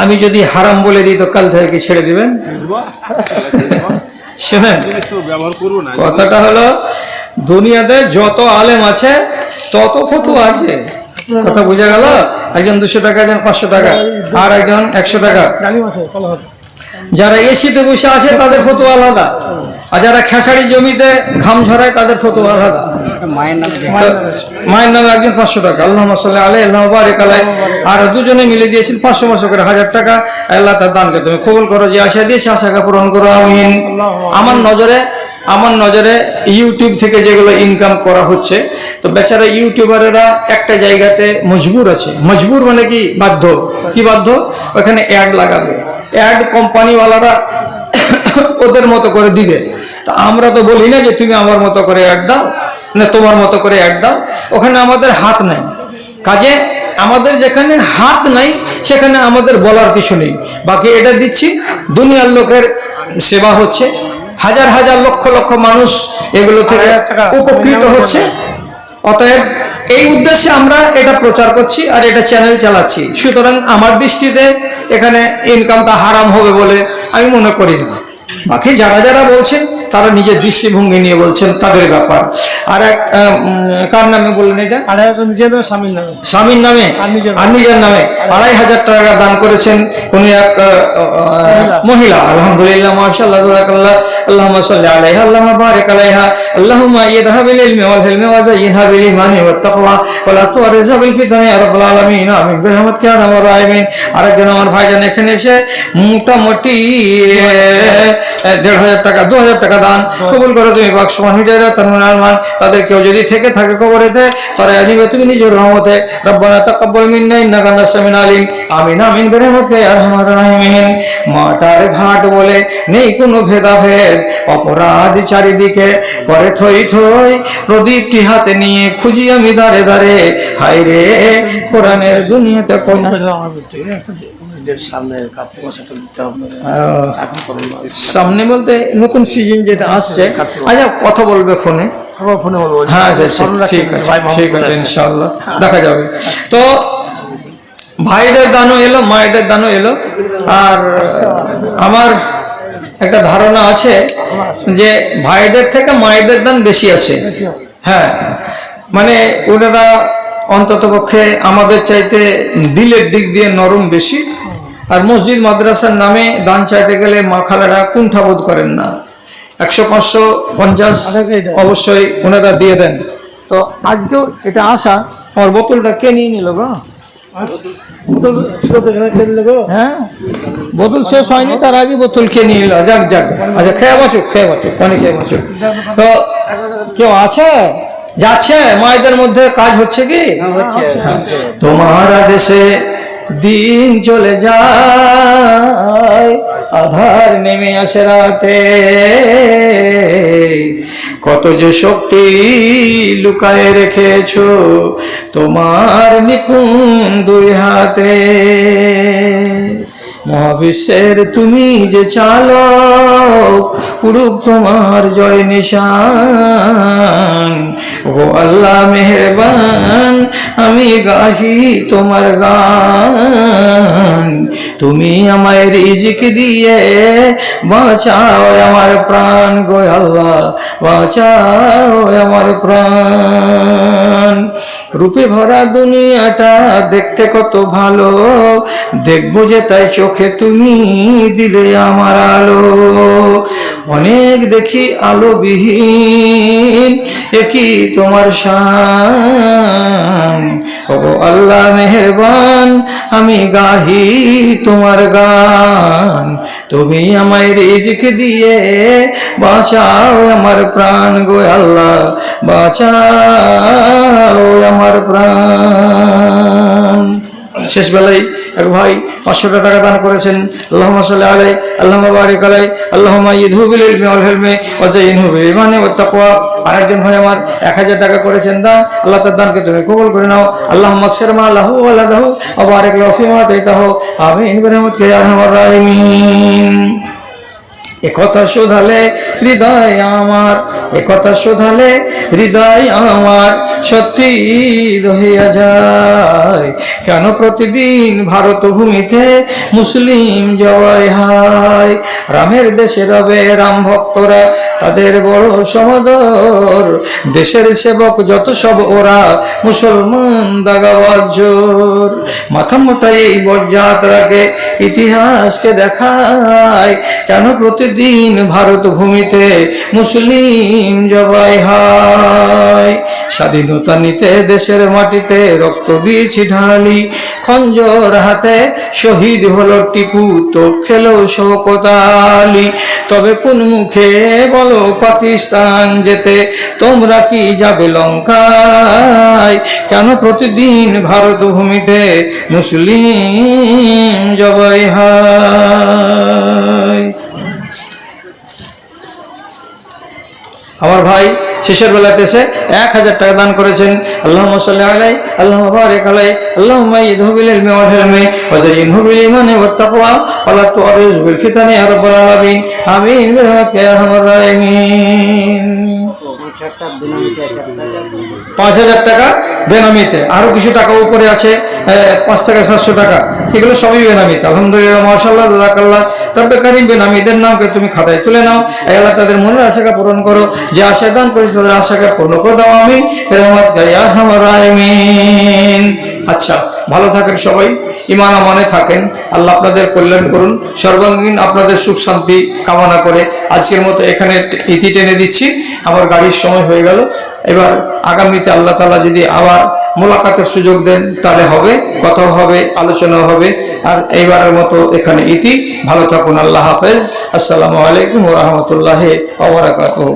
আমি যদি হারাম বলে দিই তো কাল থেকে কি ছেড়ে দিবেন? শুনেন, কথাটা হলো দুনিয়াতে যত আলেম আছে তত ফতোয়া আছে। কথা বোঝা গেল? একজন 200 টাকা, একজন 500 টাকা, আর একজন 100 টাকা। যারা এসিতে বসে আছে তাদের ফতোয়া আলাদা, আর যারা খেসারি জমিতে ঘাম ঝরায় তাদের ফতোয়া আলাদা। মায়ের নামে একজন 500 টাকা, আল্লাহুম্মা সাল্লি আলাইহি আল্লাহুম্মা বারিক আলাইহি, আর দুজনে মিলে দিয়েছেন 500 করে 1000 টাকা। আল্লাহ তার দানকে তুমি কবুল করো, যে আশা দিয়েছে আশাকে পূরণ করো, আমিন। আমার নজরে ইউটিউব থেকে যেগুলো ইনকাম করা হচ্ছে, তো বেচারা ইউটিউবারেরা একটা জায়গাতে মজবুর আছে। মজবুর মানে কি? বাধ্য। কি বাধ্য? ওখানে অ্যাড লাগাবে, অ্যাড কোম্পানিওয়ালারা ওদের মতো করে দিবে। তা আমরা তো বলি না যে তুমি আমার মতো করে অ্যাড দাও, না তোমার মতো করে অ্যাড দাও। ওখানে আমাদের হাত নাই। কাজে আমাদের যেখানে হাত নাই সেখানে আমাদের বলার কিছু নেই। বাকি এটা দিচ্ছি, দুনিয়ার লোকের সেবা হচ্ছে, হাজার হাজার লক্ষ লক্ষ মানুষ এগুলো থেকে উপকৃত হচ্ছে। অতএব এই উদ্দেশ্যে আমরা এটা প্রচার করছি আর এটা চ্যানেল চালাচ্ছি। সুতরাং আমার দৃষ্টিতে এখানে ইনকামটা হারাম হবে বলে আমি মনে করি না। বাকি যারা যারা বলছেন তারা নিজের দৃষ্টিভঙ্গি নিয়ে বলছেন, তাদের ব্যাপার। আর এক কার নামে বললেন এটা? স্বামীর নামে আর নিজের নামে 2500 টাকা দান করেছেন কোন এক মহিলা। আলহামদুলিল্লাহ, মাশাআল্লাহ, জাযাকাল্লাহ, আল্লাহুম্মা সাল্লি আলাইহা আল্লাহুম্মা বারিক আলাইহা, আল্লাহুম্মা ইযহা বিল ইলমি ওয়াল হিলমি ওয়া যায়িনহা বিল ঈমানি ওয়াত তাকওয়া ওয়া লা তুরিজা বিল ফিতানি ইয়া রাব্বাল আলামিন, আমিন বিরহমাতিকা ইয়া আরহামার রাহিমিন। আরেকজন আমার ভাইজান এখানে এসে মোটামুটি 1500 টাকা 2000 টাকা দান কবুল করে তুমি পাক সুবহান হিদায়াত তারমান আলমান। তাদের কেউ যদি থেকে থাকে কবরেতে, তারা নিবে তুমি নিজের রহমতে। রব্বানা তাকাব্বাল মিন্না ইন্নাকা আনতাস সামিউল আলিম, আমিন আমিন বিরহমাতিকা ইয়া আরহামার রাহিমিন। মাটার ঘাট বলে নেই কোনো ভেদাভেদ, অপরাধ চারিদিকে করে থই থই, প্রদীপটি হাতে নিয়ে খুঁজি আমি দাঁড়ে দাঁড়ে, হায় রে কোরআনের দুনিয়াতে কোন সামনে বলতে নতুন সিজন যেটা আসছে। আচ্ছা, কথা বলবে ফোনে? হ্যাঁ ঠিক আছে, ঠিক আছে, ইনশাআল্লাহ দেখা যাবে। তো ভাইদের দানও এলো, মায়েদের দানও এলো। আর আমার একটা ধারণা আছে যে ভাইদের থেকে মায়েদের দান বেশি আছে। হ্যাঁ, মানে ওনারা অন্তত পক্ষে আমাদের চাইতে দিলের দিক দিয়ে নরম বেশি। আর মসজিদ মাদ্রাসার নামে দান চাইতে গেলে মা খালারা কুণ্ঠাবোধ করেন না। 100, 500, 50 অবশ্যই ওনারা দিয়ে দেন। তো আজকেও এটা আশা। আমার বোতলটা কে নিয়ে নিল গো? হ্যাঁ, বোতল শেষ হয়নি, তার আগে বোতল খেয়ে নিয়ে নিল। যাক যাক, আচ্ছা খেয়ে বাঁচুক, পানি খেয়ে বাঁচুক। তো কেউ আছে যাচ্ছে মায়েদের মধ্যে কাজ হচ্ছে কি? তোমার দেশে দিন চলে যায়, আধার নেমে আসে রাতে, কত যে শক্তি লুকায়ে রেখেছো তোমার নিপুণ 2 হাতে। মহাবিশ্বের তুমি যে চালক, উড়ুক তোমার জয় নিশান। ও আল্লাহ মেহেরবান, আমি গাহি তোমার গান। তুমি আমায় রিজিক দিয়ে বাঁচাও আমার প্রাণ গো আল্লাহ, বাঁচাও আমার প্রাণ। রূপে ভরা দুনিয়াটা দেখতে কত ভালো, দেখবো যে তাই চোখে তুমি দিলে আমার আলো। অনেক দেখি আলো বিহীন, একই তোমার শান। ও আল্লাহ মেহেরবান, আমি গাহি তোমার গান। তুমি আমায় রিজিক দিয়ে বাঁচাও আমার প্রাণ গো আল্লাহ, বাঁচাও আমার প্রাণ। শেষ বেলায় এক ভাই 500 টাকা দান করেছেন। আল্লাহুম্মা সাল্লি আলাইহি আল্লাহুম্মা বারিক আলাইহি, আল্লাহুম্মা ইযহা বিল ইলমি ওয়াল হিলমি ওয়া যায়িনহু বিল ঈমানি ওয়াত তাকওয়া। আরেকজন ভাই আমার 1000 টাকা করেছেন দান। আল্লাহ তার দানকে তুমি কবুল করে নাও। আল্লাহুম্মা আকসির মা লাহু ওয়া লাদাহু ওয়া বারিক লাহু ফিমা আতাইতাহু, আমিন বিরহমাতিকা ইয়া আরহামার রাহিমিন। একথা শোধালে হৃদয় আমার, একথা শোধালে হৃদয় আমার সত্যি দহিয়া যায়। কেন প্রতিদিন ভারত ভূমিতে মুসলিম জয় হায়। রামের দেশে রবে রাম ভক্তরা তাদের বড় সমাদর, দেশের সেবক যত সব ওরা মুসলমান দাগাবাজ জোর। মাথা মোটা এই বরযাত্রাকে ইতিহাসকে দেখায়, কেন প্রতিদিন ভারত ভূমিতে মুসলিম জবাই হয়। স্বাধীনতা নিতে দেশের মাটিতে রক্ত দিয়েছি ঢালি, খঞ্জর হাতে শহীদ হলো টিপু, তো খেলো শওকত আলী। তবে কোন মুখে বলো পাকিস্তান যেতে, তোমরা কি যাবে লঙ্কায়? কেন প্রতিদিন ভারত ভূমিতে মুসলিম জবাই হয়। আমার ভাই শেষের বেলাতে এসে 1000 টাকা দান করেছেন। আল্লাহুম্মা সাল্লি আলাইহি, আল্লাহুম্মা বারিক আলাইহি, আল্লাহুম্মা ইদহু বিল ইলমি ওয়াল হিলমি ওয়া যায়িনহু বিল ঈমানি ওয়াত তাকওয়া ওয়া লা তু'রিজ বিল ফিতানি ইয়া রাব্বাল আলামিন। আমিন বিরহমাতিকা ইয়া আরহামার রাহিমিন। 5000 টাকা বেনামিতে, আরো কিছু টাকা উপরে আছে, 5 থেকে 700 টাকা, এগুলো সবই বেনামিতে। আলহামদুলিল্লাহ, মাশাআল্লাহ, জাযাকাল্লাহ। রব্বে কারীম বেনামিদের নামকে তুমি খাতায় তুলে নাও। হে আল্লাহ, তাদের মনের আশাকে পূরণ করো, যে আশা দান করেছে তাদের আশাকে পূর্ণ করে দাও। আমিন বিরহমাতিকা ইয়া আরহামার রাহিমিন। আচ্ছা, ভালো থাকেন সবাই, ঈমান আমানে থাকেন। আল্লাহ আপনাদের কল্যাণ করুন, সর্বাঙ্গীন আপনাদের সুখ শান্তি কামনা করে আজকের মতো এখানে ইতি টেনে দিচ্ছি। আমার গাড়ির সময় হয়ে গেল। এবার আগামীতে আল্লাহ তাআলা যদি আবার মোলাকাতের সুযোগ দেন তাহলে হবে, কথা হবে, আলোচনা হবে। আর এইবারের মতো এখানে ইতি। ভালো থাকুন, আল্লাহ হাফেজ। আসসালামু আলাইকুম ওয়া রাহমাতুল্লাহি ওয়া বারাকাতুহু।